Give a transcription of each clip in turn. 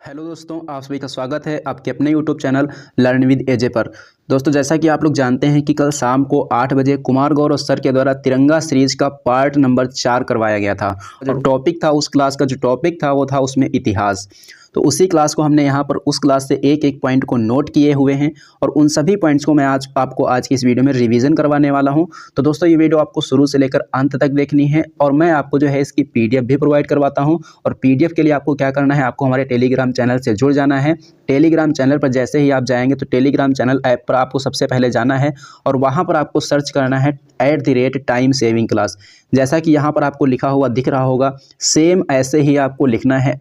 Hello दोस्तों, आप सभी का स्वागत है आपके अपने यूट्यूब चैनल लर्न विद एजे पर। दोस्तों, जैसा कि आप लोग जानते हैं कि कल शाम को 8 बजे कुमार गौरव सर के द्वारा तिरंगा सीरीज का पार्ट नंबर 4 करवाया गया था। जो टॉपिक था उस क्लास का जो टॉपिक था वो था उसमें इतिहास। तो उसी क्लास को हमने यहाँ पर उस क्लास से एक एक पॉइंट को नोट किए हुए हैं और उन सभी पॉइंट्स को मैं आज की इस वीडियो में रिवीजन करवाने वाला हूँ। तो दोस्तों, ये वीडियो आपको शुरू से लेकर अंत तक देखनी है और मैं आपको जो है इसकी पीडीएफ भी प्रोवाइड करवाता हूँ। और पीडीएफ के लिए आपको क्या करना है, आपको हमारे टेलीग्राम चैनल से जुड़ जाना है। टेलीग्राम चैनल पर जैसे ही आप जाएंगे तो टेलीग्राम चैनल ऐप पर आपको सबसे पहले जाना है और वहाँ पर आपको सर्च करना है @टाइम सेविंग क्लास। जैसा कि यहाँ पर आपको लिखा हुआ दिख रहा होगा, सेम ऐसे ही आपको लिखना है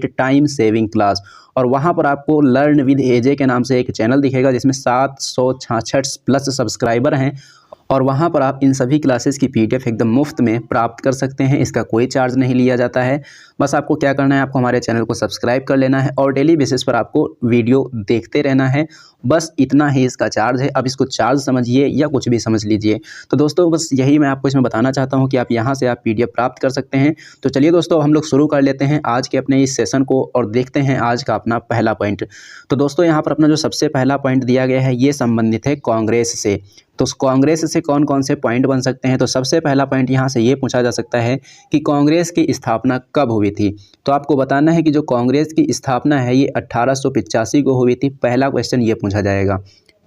@टाइम सेविंग क्लास। और वहाँ पर आपको लर्न विद एजे के नाम से एक चैनल दिखेगा जिसमें 766 प्लस सब्सक्राइबर हैं और वहाँ पर आप इन सभी क्लासेस की पीडीएफ एकदम मुफ्त में प्राप्त कर सकते हैं। इसका कोई चार्ज नहीं लिया जाता है। बस आपको क्या करना है, आपको हमारे चैनल को सब्सक्राइब कर लेना है और डेली बेसिस पर आपको वीडियो देखते रहना है। बस इतना ही इसका चार्ज है। अब इसको चार्ज समझिए या कुछ भी समझ लीजिए। तो दोस्तों, बस यही मैं आपको इसमें बताना चाहता हूँ कि आप यहाँ से आप पीडीएफ प्राप्त कर सकते हैं। तो चलिए दोस्तों, हम लोग शुरू कर लेते हैं आज के अपने इस सेशन को और देखते हैं आज का अपना पहला पॉइंट। तो दोस्तों, यहाँ पर अपना जो सबसे पहला पॉइंट दिया गया है ये संबंधित है कांग्रेस से। तो कांग्रेस से कौन कौन से पॉइंट बन सकते हैं, तो सबसे पहला पॉइंट यहाँ से ये पूछा जा सकता है कि कांग्रेस की स्थापना कब हुई थी। तो आपको बताना है कि जो कांग्रेस की स्थापना है ये 1885 को हुई थी। पहला क्वेश्चन ये पूछा जाएगा।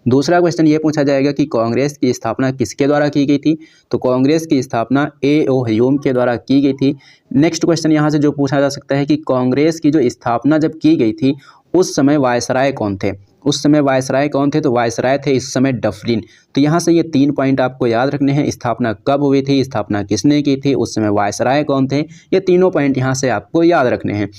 दूसरा क्वेश्चन ये पूछा जाएगा कि कांग्रेस की स्थापना किसके द्वारा की गई थी। तो कांग्रेस की स्थापना ए.ओ. ह्यूम के द्वारा की गई थी। नेक्स्ट क्वेश्चन यहाँ से जो पूछा जा सकता है कि कांग्रेस की जो स्थापना जब की गई थी उस समय वायसराय कौन थे। उस समय वायसराय कौन थे, तो वायसराय थे इस समय डफरिन। तो यहाँ से ये 3 पॉइंट आपको याद रखने हैं। स्थापना कब हुई थी, स्थापना किसने की थी, उस समय वायसराय कौन थे, ये तीनों पॉइंट यहाँ से आपको याद रखने हैं।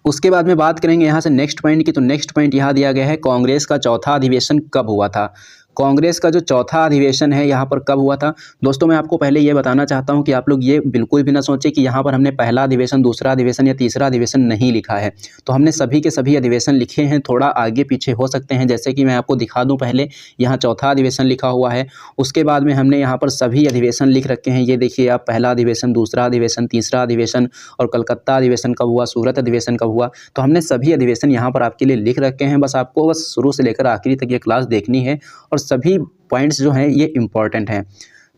उसके बाद में बात करेंगे यहाँ से नेक्स्ट पॉइंट की। तो नेक्स्ट पॉइंट यहाँ दिया गया है कांग्रेस का चौथा अधिवेशन कब हुआ था। कांग्रेस का जो चौथा अधिवेशन है यहाँ पर कब हुआ था। दोस्तों, मैं आपको पहले ये बताना चाहता हूँ कि आप लोग ये बिल्कुल भी ना सोचें कि यहाँ पर हमने पहला अधिवेशन, दूसरा अधिवेशन या तीसरा अधिवेशन नहीं लिखा है। तो हमने सभी के सभी अधिवेशन लिखे हैं, थोड़ा आगे पीछे हो सकते हैं। जैसे कि मैं आपको दिखा दूँ, पहले यहाँ चौथा अधिवेशन लिखा हुआ है, उसके बाद में हमने यहाँ पर सभी अधिवेशन लिख रखे हैं। ये देखिए आप, पहला अधिवेशन, दूसरा अधिवेशन, तीसरा अधिवेशन और कलकत्ता अधिवेशन कब हुआ, सूरत अधिवेशन कब हुआ। तो हमने सभी अधिवेशन यहाँ पर आपके लिए लिख रखे हैं। बस आपको बस शुरू से लेकर आखिरी तक ये क्लास देखनी है और सभी पॉइंट्स जो हैं ये इंपॉर्टेंट हैं।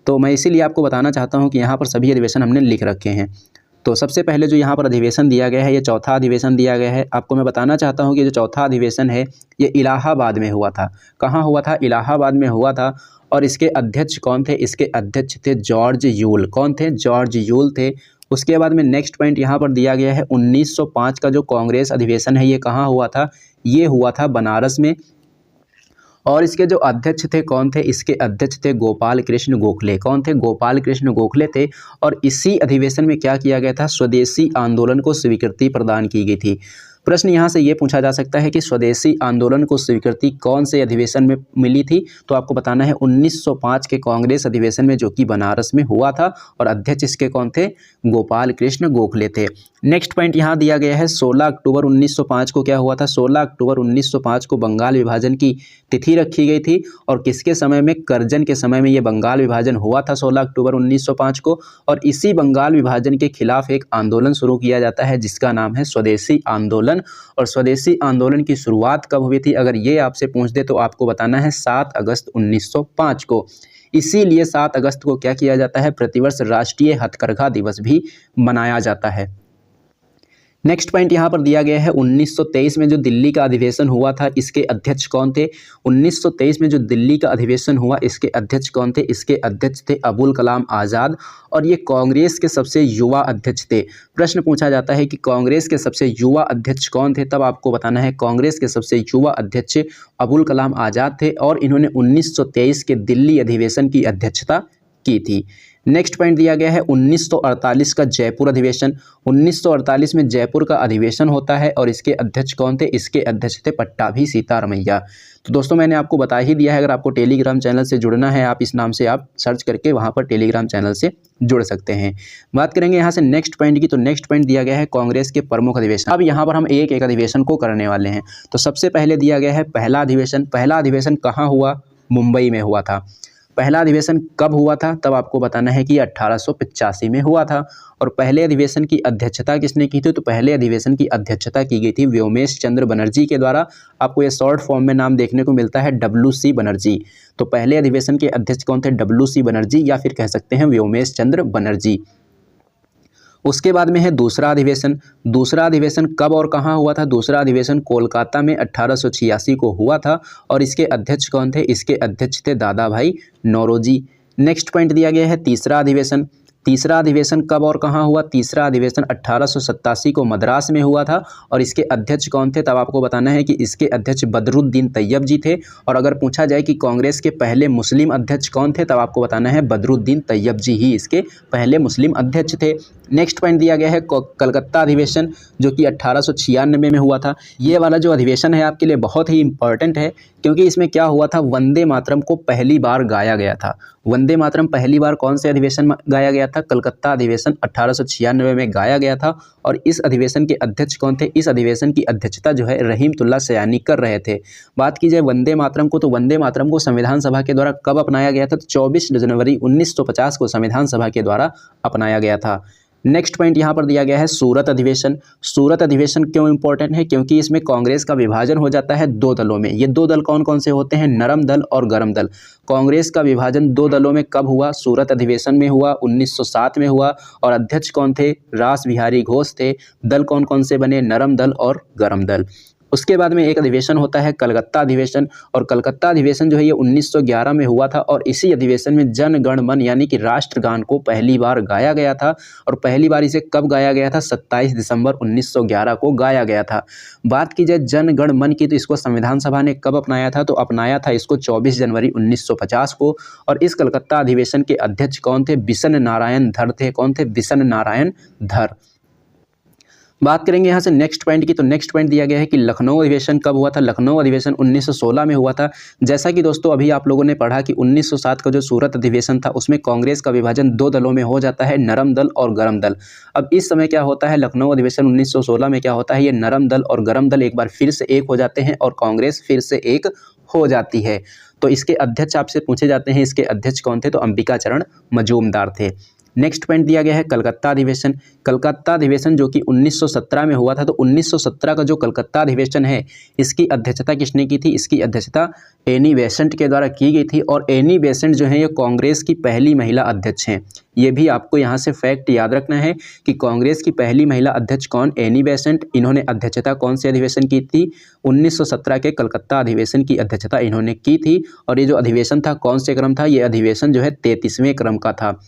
तो मैं इसीलिए आपको बताना चाहता हूं कि यहाँ पर सभी अधिवेशन हमने लिख रखे हैं। तो सबसे पहले जो यहाँ पर अधिवेशन दिया गया है ये चौथा अधिवेशन दिया गया है। आपको मैं बताना चाहता हूँ कि जो चौथा अधिवेशन है ये इलाहाबाद में हुआ था। कहाँ हुआ था, इलाहाबाद में हुआ था। और इसके अध्यक्ष कौन थे, इसके अध्यक्ष थे जॉर्ज यूल। कौन थे, जॉर्ज यूल थे। उसके बाद में नेक्स्ट पॉइंट यहाँ पर दिया गया है 1905 का जो कांग्रेस अधिवेशन है ये कहाँ हुआ था, ये हुआ था बनारस में। और इसके जो अध्यक्ष थे कौन थे, इसके अध्यक्ष थे गोपाल कृष्ण गोखले। कौन थे, गोपाल कृष्ण गोखले थे। और इसी अधिवेशन में क्या किया गया था, स्वदेशी आंदोलन को स्वीकृति प्रदान की गई थी। प्रश्न यहाँ से ये पूछा जा सकता है कि स्वदेशी आंदोलन को स्वीकृति कौन से अधिवेशन में मिली थी। तो आपको बताना है 1905 के कांग्रेस अधिवेशन में, जो कि बनारस में हुआ था और अध्यक्ष इसके कौन थे, गोपाल कृष्ण गोखले थे। नेक्स्ट पॉइंट यहाँ दिया गया है 16 अक्टूबर 1905 को क्या हुआ था, 16 अक्टूबर 1905 को बंगाल विभाजन की तिथि रखी गई थी। और किसके समय में, करजन के समय में ये बंगाल विभाजन हुआ था 16 अक्टूबर 1905 को। और इसी बंगाल विभाजन के खिलाफ एक आंदोलन शुरू किया जाता है जिसका नाम है स्वदेशी आंदोलन। और स्वदेशी आंदोलन की शुरुआत कब हुई थी, अगर ये आपसे पूछ दे तो आपको बताना है 7 अगस्त 1905 को। इसीलिए 7 अगस्त को क्या किया जाता है, प्रतिवर्ष राष्ट्रीय हथकरघा दिवस भी मनाया जाता है। नेक्स्ट पॉइंट यहाँ पर दिया गया है 1923 में जो दिल्ली का अधिवेशन हुआ था इसके अध्यक्ष कौन थे। 1923 में जो दिल्ली का अधिवेशन हुआ इसके अध्यक्ष कौन थे, इसके अध्यक्ष थे अबुल कलाम आज़ाद। और ये कांग्रेस के सबसे युवा अध्यक्ष थे। प्रश्न पूछा जाता है कि कांग्रेस के सबसे युवा अध्यक्ष कौन थे, तब आपको बताना है कांग्रेस के सबसे युवा अध्यक्ष अबुल कलाम आज़ाद थे और इन्होंने 1923 के दिल्ली अधिवेशन की अध्यक्षता की थी। नेक्स्ट पॉइंट दिया गया है 1948 का जयपुर अधिवेशन। 1948 में जयपुर का अधिवेशन होता है और इसके अध्यक्ष कौन थे, इसके अध्यक्ष थे पट्टाभी सीतारमैया। तो दोस्तों, मैंने आपको बता ही दिया है, अगर आपको टेलीग्राम चैनल से जुड़ना है आप इस नाम से आप सर्च करके वहां पर टेलीग्राम चैनल से जुड़ सकते हैं। बात करेंगे यहाँ से नेक्स्ट पॉइंट की। तो नेक्स्ट पॉइंट दिया गया है कांग्रेस के प्रमुख अधिवेशन। अब यहाँ पर हम एक एक अधिवेशन को करने वाले हैं। तो सबसे पहले दिया गया है पहला अधिवेशन। पहला अधिवेशन कहाँ हुआ, मुंबई में हुआ था। पहला अधिवेशन कब हुआ था, तब आपको बताना है कि 1885 में हुआ था। और पहले अधिवेशन की अध्यक्षता किसने की थी, तो पहले अधिवेशन की अध्यक्षता की गई थी व्योमेश चंद्र बनर्जी के द्वारा। आपको ये शॉर्ट फॉर्म में नाम देखने को मिलता है WC बनर्जी। तो पहले अधिवेशन के अध्यक्ष कौन थे, WC बनर्जी, या फिर कह सकते हैं व्योमेश चंद्र बनर्जी। उसके बाद में है दूसरा अधिवेशन। दूसरा अधिवेशन कब और कहाँ हुआ था, दूसरा अधिवेशन कोलकाता में 1886 को हुआ था। और इसके अध्यक्ष कौन थे, इसके अध्यक्ष थे दादा भाई नौरोजी। नेक्स्ट पॉइंट दिया गया है तीसरा अधिवेशन। तीसरा अधिवेशन कब और कहाँ हुआ, तीसरा अधिवेशन 1887 को मद्रास में हुआ था। और इसके अध्यक्ष कौन थे, तब आपको बताना है कि इसके अध्यक्ष बदरुद्दीन तैयब जी थे। और अगर पूछा जाए कि कांग्रेस के पहले मुस्लिम अध्यक्ष कौन थे, तब आपको बताना है बदरुद्दीन तैयब जी ही इसके पहले मुस्लिम अध्यक्ष थे। नेक्स्ट पॉइंट दिया गया है कलकत्ता अधिवेशन, जो कि 1896 में हुआ था। ये वाला जो अधिवेशन है आपके लिए बहुत ही इंपॉर्टेंट है, क्योंकि इसमें क्या हुआ था, वंदे मातरम को पहली बार गाया गया था। वंदे मातरम पहली बार कौन से अधिवेशन में गाया गया था, कलकत्ता अधिवेशन 1896 में गाया गया था। और इस अधिवेशन के अध्यक्ष कौन थे, इस अधिवेशन की अध्यक्षता जो है रहीमतुल्लाह सयानी कर रहे थे। बात की जाए वंदे मातरम को, तो वंदे मातरम को संविधान सभा के द्वारा कब अपनाया गया था, तो 24 जनवरी 1950 को संविधान सभा के द्वारा अपनाया गया था। नेक्स्ट पॉइंट यहाँ पर दिया गया है सूरत अधिवेशन। सूरत अधिवेशन क्यों इंपॉर्टेंट है, क्योंकि इसमें कांग्रेस का विभाजन हो जाता है दो दलों में। ये दो दल कौन कौन से होते हैं, नरम दल और गरम दल। कांग्रेस का विभाजन दो दलों में कब हुआ, सूरत अधिवेशन में हुआ, 1907 में हुआ। और अध्यक्ष कौन थे, रास बिहारी घोष थे। दल कौन कौन से बने, नरम दल और गरम दल। उसके बाद में एक अधिवेशन होता है कलकत्ता अधिवेशन। और कलकत्ता अधिवेशन जो है ये 1911 में हुआ था। और इसी अधिवेशन में जन गण मन यानी कि राष्ट्रगान को पहली बार गाया गया था। और पहली बार इसे कब गाया गया था, 27 दिसंबर 1911 को गाया गया था। बात की जाए जन गण मन की, तो इसको संविधान सभा ने कब अपनाया था, तो अपनाया था इसको 24 जनवरी 1950 को। और इस कलकत्ता अधिवेशन के अध्यक्ष कौन थे, बिशन नारायण धर थे। कौन थे, बिशन नारायण धर। बात करेंगे यहाँ से नेक्स्ट पॉइंट की, तो नेक्स्ट पॉइंट दिया गया है कि लखनऊ अधिवेशन कब हुआ था। लखनऊ अधिवेशन 1916 में हुआ था। जैसा कि दोस्तों अभी आप लोगों ने पढ़ा कि 1907 का जो सूरत अधिवेशन था उसमें कांग्रेस का विभाजन दो दलों में हो जाता है, नरम दल और गरम दल। अब इस समय क्या होता है, लखनऊ अधिवेशन 1916 में क्या होता है, ये नरम दल और गरम दल एक बार फिर से एक हो जाते हैं और कांग्रेस फिर से एक हो जाती है। तो इसके अध्यक्ष आपसे पूछे जाते हैं, इसके अध्यक्ष कौन थे, तो अंबिका चरण मजूमदार थे। नेक्स्ट पॉइंट दिया गया है कलकत्ता अधिवेशन। कलकत्ता अधिवेशन जो कि 1917 में हुआ था। तो 1917 का जो कलकत्ता अधिवेशन है इसकी अध्यक्षता किसने की थी, इसकी अध्यक्षता एनी बेसेंट के द्वारा की गई थी। और एनी बेसेंट जो है ये कांग्रेस की पहली महिला अध्यक्ष हैं। ये भी आपको यहाँ से फैक्ट याद रखना है कि कांग्रेस की पहली महिला अध्यक्ष कौन, एनी बेसेंट। इन्होंने अध्यक्षता कौन से अधिवेशन की थी, 1917 के कलकत्ता अधिवेशन की अध्यक्षता इन्होंने की थी। और ये जो अधिवेशन था कौन से क्रम था, ये अधिवेशन जो है 33वें क्रम का था।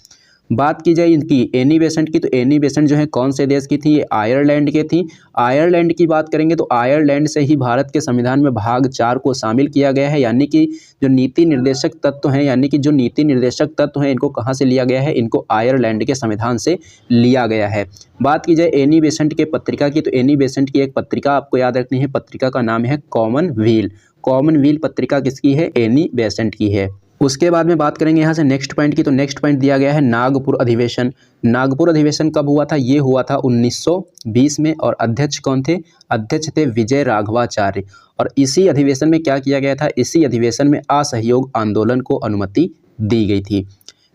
बात की जाए इनकी एनी बेसेंट की, तो एनी बेसेंट जो है कौन से देश की थी, ये आयरलैंड के थी। आयरलैंड की बात करेंगे तो आयरलैंड से ही भारत के संविधान में भाग 4 को शामिल किया गया है। यानी कि जो नीति निर्देशक तत्व हैं, इनको कहाँ से लिया गया है, इनको आयरलैंड के संविधान से लिया गया है। बात की जाए एनी बेसेंट के पत्रिका की, तो एनी बेसेंट की एक पत्रिका आपको याद रखनी है, पत्रिका का नाम है कॉमनवील। कॉमनवील पत्रिका किसकी है, एनी बेसेंट की है। उसके बाद में बात करेंगे यहाँ से नेक्स्ट पॉइंट की, तो नेक्स्ट पॉइंट दिया गया है नागपुर अधिवेशन। नागपुर अधिवेशन कब हुआ था, ये हुआ था 1920 में। और अध्यक्ष कौन थे, अध्यक्ष थे विजय राघवाचार्य। और इसी अधिवेशन में क्या किया गया था, इसी अधिवेशन में असहयोग आंदोलन को अनुमति दी गई थी।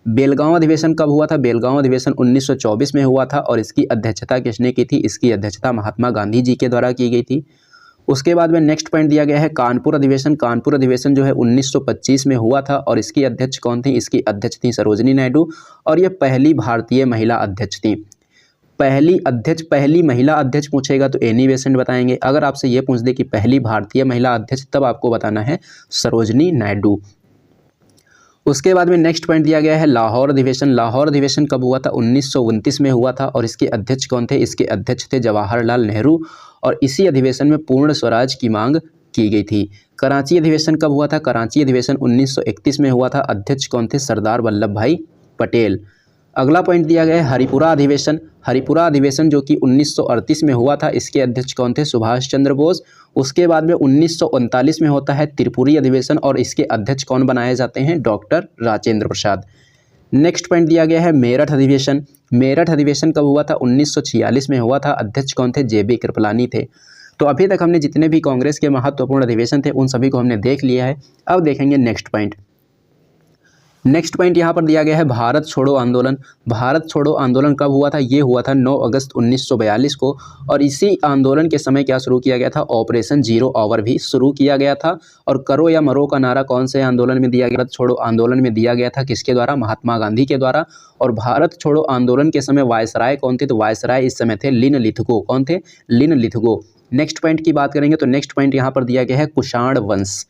बेलगांव अधिवेशन कब हुआ था, बेलगांव अधिवेशन 1924 में हुआ था। और इसकी अध्यक्षता किसने की थी, इसकी अध्यक्षता महात्मा गांधी जी के द्वारा की गई थी। उसके बाद में नेक्स्ट पॉइंट दिया गया है कानपुर अधिवेशन। कानपुर अधिवेशन जो है 1925 में हुआ था। और इसकी अध्यक्ष कौन थी, इसकी अध्यक्ष थी सरोजिनी नायडू। और ये पहली भारतीय महिला अध्यक्ष थी। पहली महिला अध्यक्ष पूछेगा तो एनी बेसेंट बताएंगे। अगर आपसे ये पूछ दे कि पहली भारतीय महिला अध्यक्ष, तब आपको बताना है सरोजिनी नायडू। उसके बाद में नेक्स्ट पॉइंट दिया गया है लाहौर अधिवेशन। लाहौर अधिवेशन कब हुआ था, 1929 में हुआ था। और इसके अध्यक्ष कौन थे, इसके अध्यक्ष थे जवाहरलाल नेहरू। और इसी अधिवेशन में पूर्ण स्वराज की मांग की गई थी। कराची अधिवेशन कब हुआ था, कराची अधिवेशन 1931 में हुआ था। अध्यक्ष कौन थे, सरदार वल्लभ भाई पटेल। अगला पॉइंट दिया गया है हरिपुरा अधिवेशन। हरिपुरा अधिवेशन जो कि 1938 में हुआ था, इसके अध्यक्ष कौन थे, सुभाष चंद्र बोस। उसके बाद में 1939 में होता है त्रिपुरी अधिवेशन। और इसके अध्यक्ष कौन बनाए जाते हैं, doctor Rajendra Prasad. Next point दिया गया है मेरठ अधिवेशन। मेरठ अधिवेशन कब हुआ था, 1946 में हुआ था। अध्यक्ष कौन थे, JB कृपलानी थे। तो अभी तक हमने जितने भी कांग्रेस के महत्वपूर्ण अधिवेशन थे उन सभी को हमने देख लिया है। अब देखेंगे नेक्स्ट पॉइंट। नेक्स्ट पॉइंट यहाँ पर दिया गया है भारत छोड़ो आंदोलन। भारत छोड़ो आंदोलन कब हुआ था? ये हुआ था 9 अगस्त 1942 को, और इसी आंदोलन के समय क्या शुरू किया गया था? ऑपरेशन जीरो आवर भी शुरू किया गया था। और करो या मरो का नारा कौन से आंदोलन में दिया गया? भारत छोड़ो आंदोलन में दिया गया था। किसके द्वारा? महात्मा गांधी के द्वारा। और भारत छोड़ो आंदोलन के समय वायसराय कौन थे? तो वायसराय इस समय थे लिन लिथगो। कौन थे? लिन लिथगो। नेक्स्ट पॉइंट की बात करेंगे तो नेक्स्ट पॉइंट यहाँ पर दिया गया है कुषाण वंश।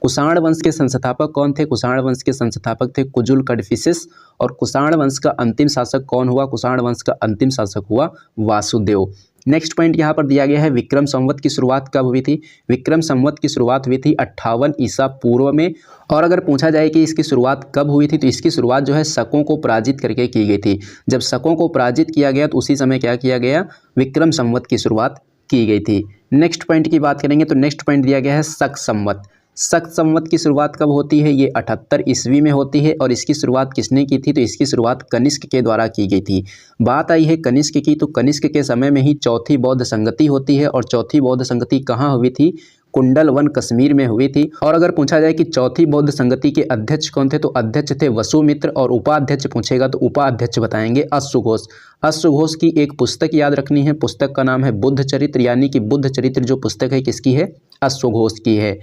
कुषाण वंश के संस्थापक कौन थे? कुषाण वंश के संस्थापक थे कुजुल कडफिसेस। और कुषाण वंश का अंतिम शासक कौन हुआ? कुषाण वंश का अंतिम शासक हुआ वासुदेव। नेक्स्ट पॉइंट यहाँ पर दिया गया है विक्रम संवत की शुरुआत कब हुई थी? विक्रम संवत की शुरुआत हुई थी 58 ईसा पूर्व में। और अगर पूछा जाए कि इसकी शुरुआत कब हुई थी, तो इसकी शुरुआत जो है शकों को पराजित करके की गई थी। जब शकों को पराजित किया गया तो उसी समय क्या किया गया? विक्रम संवत की शुरुआत की गई थी। नेक्स्ट पॉइंट की बात करेंगे तो नेक्स्ट पॉइंट दिया गया है शक संवत। शक संवत की शुरुआत कब होती है? ये 78 ईस्वी में होती है। और इसकी शुरुआत किसने की थी? तो इसकी शुरुआत कनिष्क के द्वारा की गई थी। बात आई है कनिष्क की, तो कनिष्क के समय में ही चौथी बौद्ध संगति होती है। और चौथी बौद्ध संगति कहाँ हुई थी? कुंडलवन कश्मीर में हुई थी। और अगर पूछा जाए कि चौथी बौद्ध संगति के अध्यक्ष कौन थे, तो अध्यक्ष थे वसुमित्र। और उपाध्यक्ष पूछेगा तो उपाध्यक्ष बताएंगे अश्वघोष। अश्वघोष की एक पुस्तक याद रखनी है, पुस्तक का नाम है बुद्ध चरित्र, यानी कि बुद्ध चरित्र जो पुस्तक है किसकी है? अश्वघोष की है।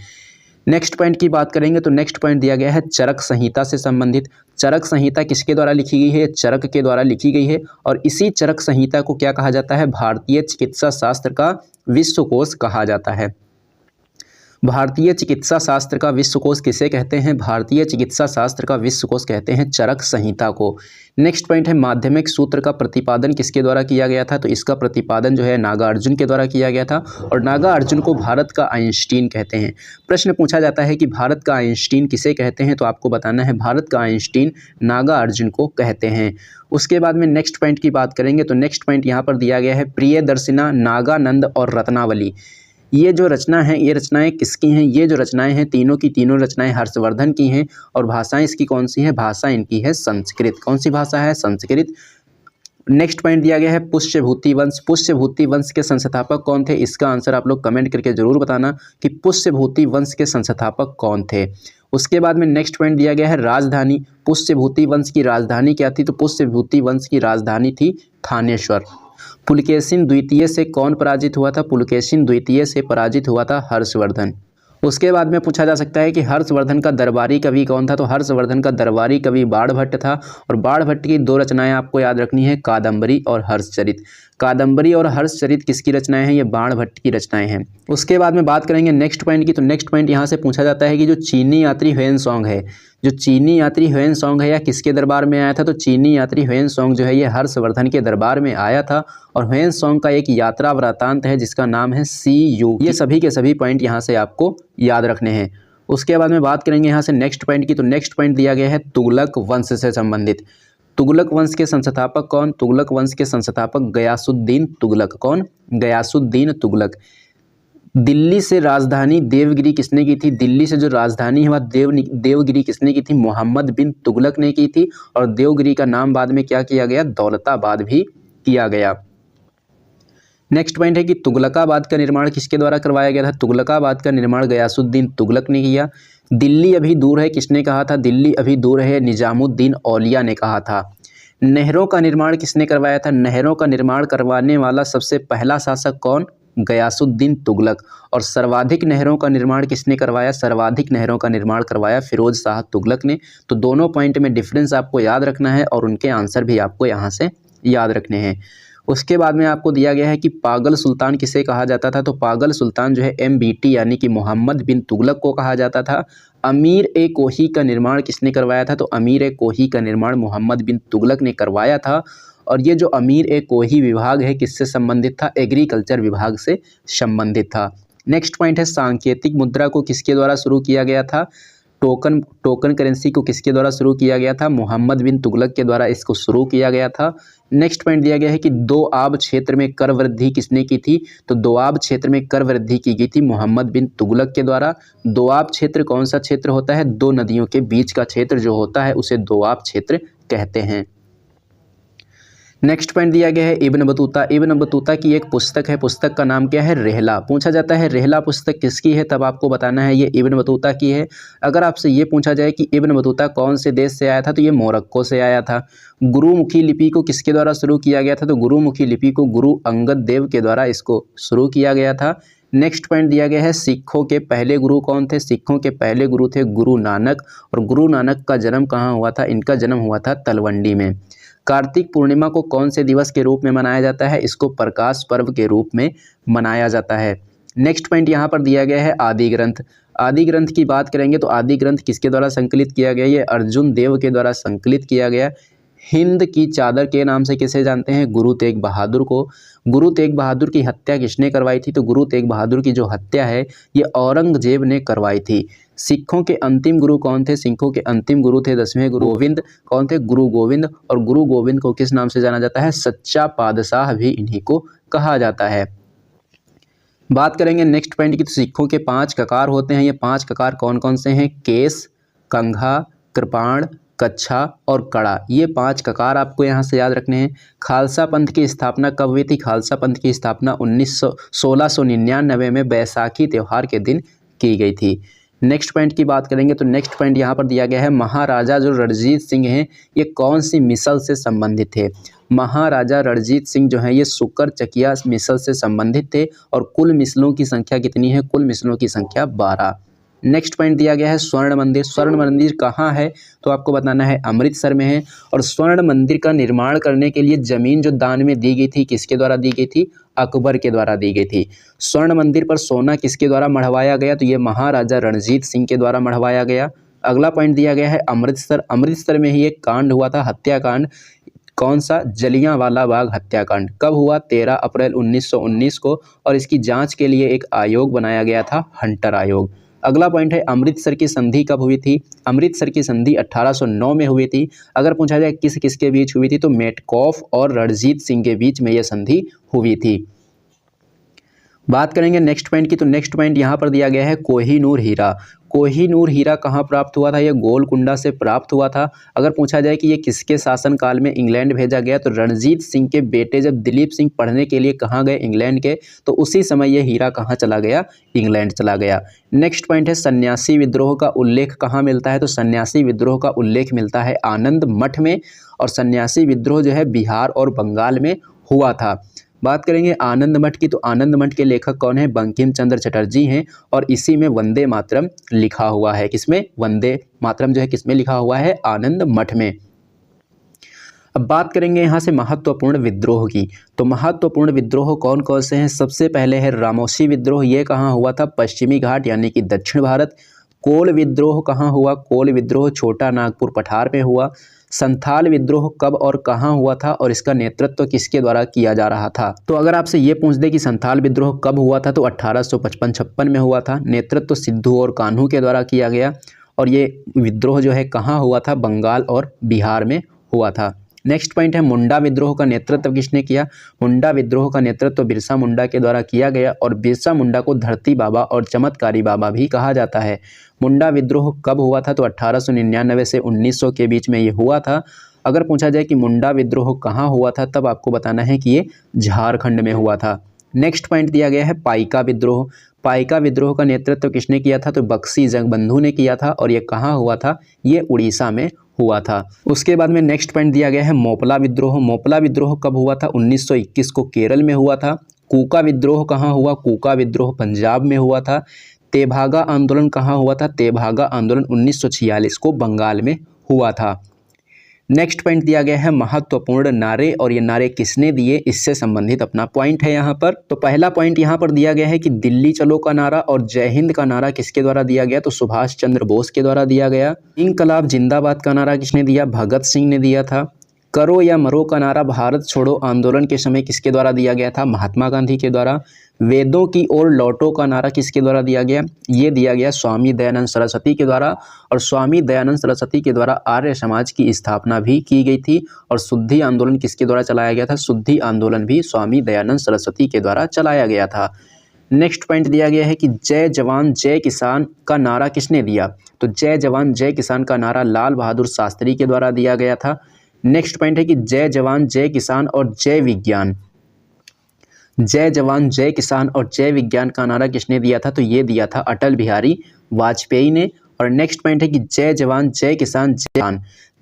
नेक्स्ट पॉइंट की बात करेंगे तो नेक्स्ट पॉइंट दिया गया है चरक संहिता से संबंधित। चरक संहिता किसके द्वारा लिखी गई है? चरक के द्वारा लिखी गई है। और इसी चरक संहिता को क्या कहा जाता है? भारतीय चिकित्सा शास्त्र का विश्वकोश कहा जाता है। भारतीय चिकित्सा शास्त्र का विश्वकोश किसे कहते हैं? भारतीय चिकित्सा शास्त्र का विश्वकोश कहते हैं चरक संहिता को। नेक्स्ट पॉइंट है माध्यमिक सूत्र का प्रतिपादन किसके द्वारा किया गया था? तो इसका प्रतिपादन जो है नागार्जुन के द्वारा किया गया था। और नागार्जुन को भारत का आइंस्टीन कहते हैं। प्रश्न पूछा जाता है कि भारत का आइंस्टीन किसे कहते हैं, तो आपको बताना है भारत का आइंस्टीन नागार्जुन को कहते हैं। उसके बाद में नेक्स्ट पॉइंट की बात करेंगे तो नेक्स्ट पॉइंट यहाँ पर दिया गया है प्रियदर्शिना, नागानंद और रत्नावली। ये जो रचना है, ये रचनाएं किसकी हैं? ये जो रचनाएं हैं तीनों की तीनों रचनाएं हर्षवर्धन की हैं। और भाषाएं इसकी कौन सी है? भाषा इनकी है संस्कृत। कौन सी भाषा है? संस्कृत। नेक्स्ट पॉइंट दिया गया है पुष्यभूति वंश। पुष्यभूति वंश के संस्थापक कौन थे? इसका आंसर आप लोग कमेंट करके जरूर बताना कि पुष्यभूति वंश के संस्थापक कौन थे। उसके बाद में नेक्स्ट पॉइंट दिया गया है राजधानी। पुष्यभूति वंश की राजधानी क्या थी? तो पुष्यभूति वंश की राजधानी थी थानेश्वर। पुलकेशिन द्वितीय से कौन पराजित हुआ था? पुलकेशिन द्वितीय से पराजित हुआ था हर्षवर्धन। उसके बाद में पूछा जा सकता है कि हर्षवर्धन का दरबारी कवि कौन था? तो हर्षवर्धन का दरबारी कवि बाणभट्ट था। और बाणभट्ट की दो रचनाएं आपको याद रखनी है, कादम्बरी और हर्षचरित। कादम्बरी और हर्षचरित किसकी रचनाएं हैं? ये बाणभट्ट की रचनाएं हैं। उसके बाद में बात करेंगे नेक्स्ट पॉइंट की, तो नेक्स्ट पॉइंट यहाँ से पूछा जाता है कि जो चीनी यात्री ह्वेनसांग है, जो चीनी यात्री ह्वेनसांग है, या किसके दरबार में आया था? तो चीनी यात्री ह्वेनसांग जो है ये हर्षवर्धन के दरबार में आया था। और ह्वेनसांग का एक यात्रा वृत्तांत है जिसका नाम है CU। ये सभी के सभी पॉइंट यहाँ से आपको याद रखने हैं। उसके बाद में बात करेंगे यहाँ से नेक्स्ट पॉइंट की, तो नेक्स्ट पॉइंट दिया गया है तुगलक वंश से संबंधित। तुगलक वंश के संस्थापक कौन? तुगलक वंश के संस्थापक गयासुद्दीन तुगलक। कौन? गयासुद्दीन तुगलक। दिल्ली से राजधानी देवगिरी किसने की थी? दिल्ली से जो राजधानी है वह देवगिरी किसने की थी? मोहम्मद बिन तुगलक ने की थी। और देवगिरी का नाम बाद में क्या किया गया? दौलताबाद भी किया गया। नेक्स्ट पॉइंट है कि तुगलकाबाद का निर्माण किसके द्वारा करवाया गया था? तुगलकाबाद का निर्माण गयासुद्दीन तुगलक ने किया। दिल्ली अभी दूर है किसने कहा था? दिल्ली अभी दूर है निजामुद्दीन औलिया ने कहा था। नहरों का निर्माण किसने करवाया था? नहरों का निर्माण करवाने वाला सबसे पहला शासक कौन? गयासुद्दीन तुगलक। और सर्वाधिक नहरों का निर्माण किसने करवाया? सर्वाधिक नहरों का निर्माण करवाया फिरोज शाह तुगलक ने। तो दोनों पॉइंट में डिफरेंस आपको याद रखना है और उनके आंसर भी आपको यहाँ से याद रखने हैं। उसके बाद में आपको दिया गया है कि पागल सुल्तान किसे कहा जाता था? तो पागल सुल्तान जो है MBT यानी कि मोहम्मद बिन तुगलक को कहा जाता था। अमीर ए कोही का निर्माण किसने करवाया था? तो अमीर ए कोही का निर्माण मोहम्मद बिन तुगलक ने करवाया था। और ये जो अमीर ए कोही विभाग है किससे संबंधित था? एग्रीकल्चर विभाग से संबंधित था। नेक्स्ट पॉइंट है सांकेतिक मुद्रा को किसके द्वारा शुरू किया गया था? टोकन करेंसी को किसके द्वारा शुरू किया गया था? मोहम्मद बिन तुगलक के द्वारा इसको शुरू किया गया था। नेक्स्ट पॉइंट दिया गया है कि दोआब क्षेत्र में कर वृद्धि किसने की थी? तो दोआब क्षेत्र में कर वृद्धि की गई थी मोहम्मद बिन तुगलक के द्वारा। दोआब क्षेत्र कौन सा क्षेत्र होता है? दो नदियों के बीच का क्षेत्र जो होता है उसे दोआब क्षेत्र कहते हैं। नेक्स्ट पॉइंट दिया गया है इब्न बतूता। इब्न बतूता की एक पुस्तक है, पुस्तक का नाम क्या है? रहला। पूछा जाता है रहला पुस्तक किसकी है, तब आपको बताना है ये इब्न बतूता की है। अगर आपसे ये पूछा जाए कि इब्न बतूता कौन से देश से आया था, तो ये मोरक्को से आया था। गुरुमुखी लिपि को किसके द्वारा शुरू किया गया था, तो गुरुमुखी लिपि को गुरु अंगद देव के द्वारा इसको शुरू किया गया था। नेक्स्ट पॉइंट दिया गया है सिखों के पहले गुरु कौन थे? सिखों के पहले गुरु थे गुरु नानक। और गुरु नानक का जन्म कहाँ हुआ था? इनका जन्म हुआ था तलवंडी में। कार्तिक पूर्णिमा को कौन से दिवस के रूप में मनाया जाता है? इसको प्रकाश पर्व के रूप में मनाया जाता है। नेक्स्ट पॉइंट यहाँ पर दिया गया है आदि ग्रंथ। आदि ग्रंथ की बात करेंगे तो आदि ग्रंथ किसके द्वारा संकलित किया गया? ये अर्जुन देव के द्वारा संकलित किया गया। हिंद की चादर के नाम से किसे जानते हैं? गुरु तेग बहादुर को। गुरु तेग बहादुर की हत्या किसने करवाई थी? तो गुरु तेग बहादुर की जो हत्या है ये औरंगजेब ने करवाई थी। सिखों के अंतिम गुरु कौन थे? सिखों के अंतिम गुरु थे 10वें गुरु गोविंद। कौन थे? गुरु गोविंद। और गुरु गोविंद को किस नाम से जाना जाता है? सच्चा पातशाह भी इन्हीं को कहा जाता है। बात करेंगे नेक्स्ट पॉइंट की, तो सिखों के 5 ककार होते हैं। ये 5 ककार कौन कौन से हैं? केस, कंघा, कृपाण, कच्छा और कड़ा। ये 5 ककार आपको यहाँ से याद रखने हैं। खालसा पंथ की स्थापना कब हुई थी? खालसा पंथ की स्थापना 1699 में बैसाखी त्यौहार के दिन की गई थी। नेक्स्ट पॉइंट की बात करेंगे तो नेक्स्ट पॉइंट यहाँ पर दिया गया है महाराजा जो रणजीत सिंह हैं ये कौन सी मिसल से संबंधित थे? महाराजा रणजीत सिंह जो है ये सुकर चकिया मिसल से संबंधित थे। और कुल मिसलों की संख्या कितनी है? कुल मिसलों की संख्या 12। नेक्स्ट पॉइंट दिया गया है स्वर्ण मंदिर। स्वर्ण मंदिर कहाँ है? तो आपको बताना है अमृतसर में है। और स्वर्ण मंदिर का निर्माण करने के लिए जमीन जो दान में दी गई थी किसके द्वारा दी गई थी? अकबर के द्वारा दी गई थी। स्वर्ण मंदिर पर सोना किसके द्वारा मढ़वाया गया? तो ये महाराजा रणजीत सिंह के द्वारा मढ़वाया गया। अगला पॉइंट दिया गया है अमृतसर। अमृतसर में ही एक कांड हुआ था, हत्याकांड। कौन सा? जलियांवाला बाग हत्याकांड। कब हुआ? 13 अप्रैल 1919 को। और इसकी जांच के लिए एक आयोग बनाया गया था, हंटर आयोग। अगला पॉइंट है अमृतसर की संधि कब हुई थी? अमृतसर की संधि 1809 में हुई थी। अगर पूछा जाए किस किस के बीच हुई थी, तो मेटकॉफ और रणजीत सिंह के बीच में यह संधि हुई थी। बात करेंगे नेक्स्ट पॉइंट की, तो नेक्स्ट पॉइंट यहाँ पर दिया गया है कोहिनूर हीरा। कोहिनूर हीरा कहाँ प्राप्त हुआ था? यह गोलकुंडा से प्राप्त हुआ था। अगर पूछा जाए कि ये किसके शासनकाल में इंग्लैंड भेजा गया, तो रणजीत सिंह के बेटे जब दिलीप सिंह पढ़ने के लिए कहाँ गए? इंग्लैंड के, तो उसी समय ये हीरा कहाँ चला गया? इंग्लैंड चला गया। नेक्स्ट पॉइंट है सन्यासी विद्रोह का उल्लेख कहाँ मिलता है? तो सन्यासी विद्रोह का उल्लेख मिलता है आनंद मठ में। और सन्यासी विद्रोह जो है बिहार और बंगाल में हुआ था। बात करेंगे आनंद मठ की, तो आनंद मठ के लेखक कौन है? बंकिम चंद्र चटर्जी हैं। और इसी में वंदे मातरम लिखा हुआ है। किसमें? वंदे मातरम जो है किसमें लिखा हुआ है? आनंद मठ में। अब बात करेंगे यहाँ से महत्वपूर्ण विद्रोह की, तो महत्वपूर्ण विद्रोह कौन कौन से हैं? सबसे पहले है रामोशी विद्रोह। ये कहाँ हुआ था? पश्चिमी घाट यानी कि दक्षिण भारत। कोल विद्रोह कहाँ हुआ? कोल विद्रोह छोटा नागपुर पठार में हुआ। संथाल विद्रोह कब और कहाँ हुआ था और इसका नेतृत्व किसके द्वारा किया जा रहा था? तो अगर आपसे ये पूछ दे कि संथाल विद्रोह कब हुआ था, तो 1855-56 में हुआ था। नेतृत्व सिद्धू और कान्हू के द्वारा किया गया। और ये विद्रोह जो है कहाँ हुआ था? बंगाल और बिहार में हुआ था। नेक्स्ट पॉइंट है मुंडा विद्रोह का नेतृत्व किसने किया? मुंडा विद्रोह का नेतृत्व बिरसा मुंडा के द्वारा किया गया। और बिरसा मुंडा को धरती बाबा और चमत्कारी बाबा भी कहा जाता है। मुंडा विद्रोह कब हुआ था? तो 1899 से 1900 के बीच में ये हुआ था। अगर पूछा जाए कि मुंडा विद्रोह कहाँ हुआ था, तब आपको बताना है कि ये झारखंड में हुआ था। नेक्स्ट पॉइंट दिया गया है पाइका विद्रोह। पाइका विद्रोह का नेतृत्व किसने किया था? तो बख्शी जगबंधु ने किया था। और ये कहाँ हुआ था? ये उड़ीसा में हुआ था। उसके बाद में नेक्स्ट पॉइंट दिया गया है मोपला विद्रोह। मोपला विद्रोह कब हुआ था? 1921 को केरल में हुआ था। कूका विद्रोह कहाँ हुआ? कूका विद्रोह पंजाब में हुआ था। तेभागा आंदोलन कहाँ हुआ था? तेभागा आंदोलन 1946 को बंगाल में हुआ था। नेक्स्ट पॉइंट दिया गया है महत्वपूर्ण नारे, और ये नारे किसने दिए, इससे संबंधित अपना पॉइंट है यहाँ पर। तो पहला पॉइंट यहाँ पर दिया गया है कि दिल्ली चलो का नारा और जय हिंद का नारा किसके द्वारा दिया गया? तो सुभाष चंद्र बोस के द्वारा दिया गया। इंकलाब जिंदाबाद का नारा किसने दिया? भगत सिंह ने दिया था। करो या मरो का नारा भारत छोड़ो आंदोलन के समय किसके द्वारा दिया गया था? महात्मा गांधी के द्वारा। वेदों की ओर लौटो का नारा किसके द्वारा दिया गया? ये दिया गया स्वामी दयानंद सरस्वती के द्वारा। और स्वामी दयानंद सरस्वती के द्वारा आर्य समाज की स्थापना भी की गई थी। और शुद्धि आंदोलन किसके द्वारा चलाया गया था? शुद्धि आंदोलन भी स्वामी दयानंद सरस्वती के द्वारा चलाया गया था। नेक्स्ट पॉइंट दिया गया है कि जय जवान जय किसान का नारा किसने दिया? तो जय जवान जय किसान का नारा लाल बहादुर शास्त्री के द्वारा दिया गया था। नेक्स्ट पॉइंट है कि जय जवान जय किसान और जय विज्ञान। जय जवान जय किसान और जय विज्ञान का नारा किसने दिया था? तो ये दिया था अटल बिहारी वाजपेयी ने। और नेक्स्ट पॉइंट है कि जय जवान जय किसान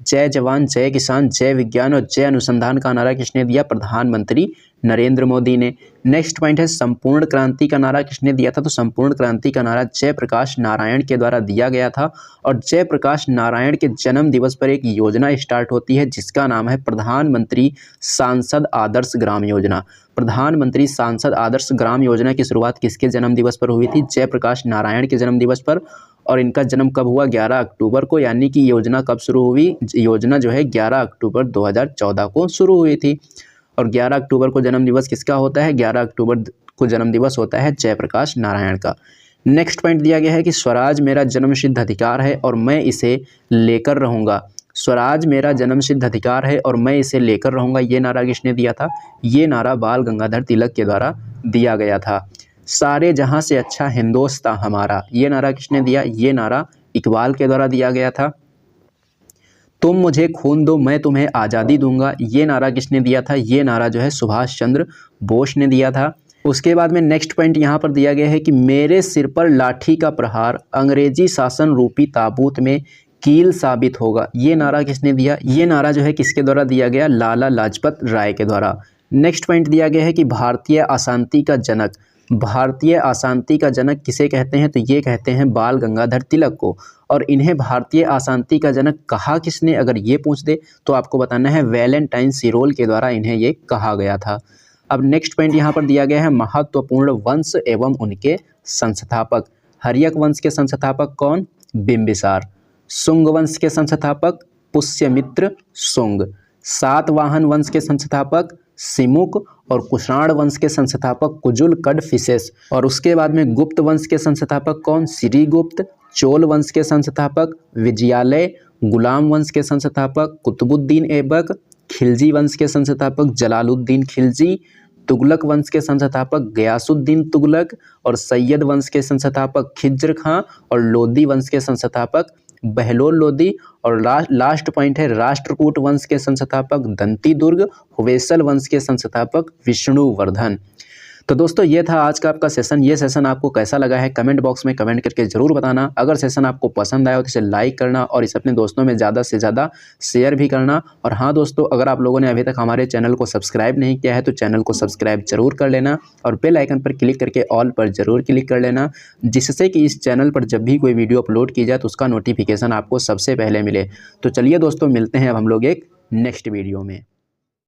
जय जवान जय किसान जय विज्ञान और जय अनुसंधान का नारा किसने दिया? प्रधानमंत्री नरेंद्र मोदी ने। नेक्स्ट पॉइंट है संपूर्ण क्रांति का नारा किसने दिया था? तो संपूर्ण क्रांति का नारा जयप्रकाश नारायण के द्वारा दिया गया था। और जयप्रकाश नारायण के जन्म दिवस पर एक योजना स्टार्ट होती है जिसका नाम है प्रधानमंत्री सांसद आदर्श ग्राम योजना। प्रधानमंत्री सांसद आदर्श ग्राम योजना की शुरुआत किसके जन्म दिवस पर हुई थी? जयप्रकाश नारायण के जन्म दिवस पर। और इनका जन्म कब हुआ? 11 अक्टूबर को। यानी कि योजना कब शुरू हुई? योजना जो है 11 अक्टूबर 2014 को शुरू हुई थी। और 11 अक्टूबर को जन्म दिवस किसका होता है? 11 अक्टूबर को जन्म दिवस होता है जयप्रकाश नारायण का। नेक्स्ट पॉइंट दिया गया है कि स्वराज मेरा जन्मसिद्ध अधिकार है और मैं इसे लेकर रहूँगा। स्वराज मेरा जन्मसिद्ध अधिकार है और मैं इसे लेकर रहूँगा, ये नारा किसने दिया था? ये नारा बाल गंगाधर तिलक के द्वारा दिया गया था। सारे जहां से अच्छा हिंदुस्तान हमारा, ये नारा किसने दिया? ये नारा इकबाल के द्वारा दिया गया था। तुम मुझे खून दो मैं तुम्हें आज़ादी दूंगा, ये नारा किसने दिया था? ये नारा जो है सुभाष चंद्र बोस ने दिया था। उसके बाद में नेक्स्ट पॉइंट यहाँ पर दिया गया है कि मेरे सिर पर लाठी का प्रहार अंग्रेजी शासन रूपी ताबूत में कील साबित होगा, ये नारा किसने दिया? ये नारा जो है किसके द्वारा दिया गया? लाला लाजपत राय के द्वारा। नेक्स्ट पॉइंट दिया गया है कि भारतीय अशांति का जनक, भारतीय अशांति का जनक किसे कहते हैं? तो ये कहते हैं बाल गंगाधर तिलक को। और इन्हें भारतीय अशांति का जनक कहा किसने? अगर ये पूछ दे तो आपको बताना है वैलेंटाइन सिरोल के द्वारा इन्हें ये कहा गया था। अब नेक्स्ट पॉइंट यहाँ पर दिया गया है महत्वपूर्ण वंश एवं उनके संस्थापक। हर्यक वंश के संस्थापक कौन? बिंबिसार। शुंग वंश के संस्थापक पुष्यमित्र शुंग। सातवाहन वंश के संस्थापक सिमुक। और कुषाण वंश के संस्थापक कुजुल कड़फिसेस। और उसके बाद में गुप्त वंश के संस्थापक कौन? श्रीगुप्त। चोल वंश के संस्थापक विजयालय। गुलाम वंश के संस्थापक कुतुबुद्दीन ऐबक। खिलजी वंश के संस्थापक जलालुद्दीन खिलजी। तुगलक वंश के संस्थापक गयासुद्दीन तुगलक। और सैयद वंश के संस्थापक खिज्र खां। और लोदी वंश के संस्थापक बहलोल लोदी। और लास्ट पॉइंट है राष्ट्रकूट वंश के संस्थापक दंती दुर्ग। हुवेसल वंश के संस्थापक विष्णुवर्धन। तो दोस्तों ये था आज का आपका सेशन। ये सेशन आपको कैसा लगा है कमेंट बॉक्स में कमेंट करके ज़रूर बताना। अगर सेशन आपको पसंद आया हो तो इसे लाइक करना और इसे अपने दोस्तों में ज़्यादा से ज़्यादा शेयर भी करना। और हाँ दोस्तों, अगर आप लोगों ने अभी तक हमारे चैनल को सब्सक्राइब नहीं किया है तो चैनल को सब्सक्राइब जरूर कर लेना और बेल आइकन पर क्लिक करके ऑल पर ज़रूर क्लिक कर लेना, जिससे कि इस चैनल पर जब भी कोई वीडियो अपलोड की जाए तो उसका नोटिफिकेशन आपको सबसे पहले मिले। तो चलिए दोस्तों, मिलते हैं अब हम लोग एक नेक्स्ट वीडियो में।